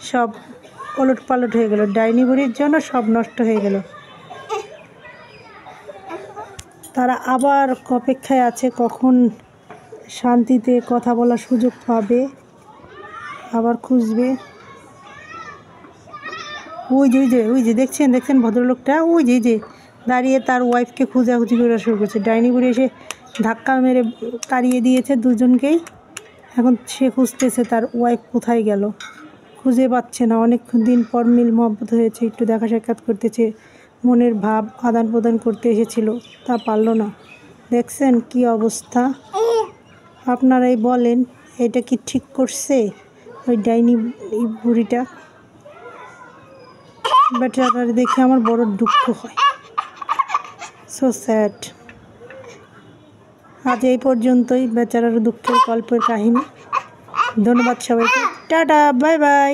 সব ওলট পালট হয়ে গেল। ডাইনি বুড়ির জন্য সব নষ্ট হয়ে গেল। তারা আবার অপেক্ষায় আছে কখন শান্তিতে কথা বলার সুযোগ পাবে, আবার খুঁজবে। ওই যে দেখছেন ভদ্রলোকটা, ওই যে দাঁড়িয়ে তার ওয়াইফকে খোঁজাখুঁজি করা শুরু করছে। ডাইনি বুড়ি এসে ধাক্কা মেরে তাড়িয়ে দিয়েছে দুজনকেই। এখন সে খুঁজতেছে তার ওয়াইফ কোথায় গেল, খুঁজে পাচ্ছে না। অনেক দিন পর মিল মহব্বত হয়েছে, একটু দেখা সাক্ষাৎ করতেছে, মনের ভাব আদান প্রদান করতে এসেছিল, তা পারল না। দেখছেন কি অবস্থা? আপনারাই বলেন, এটা কি ঠিক করছে ওই ডাইনি বুড়িটা? বেচারা দেখে আমার বড় দুঃখ হয়। So sad. আজ এই পর্যন্তই বেচারার দুঃখের গল্পের কাহিনী। ধন্যবাদ সবাইকে। Tata, bye bye.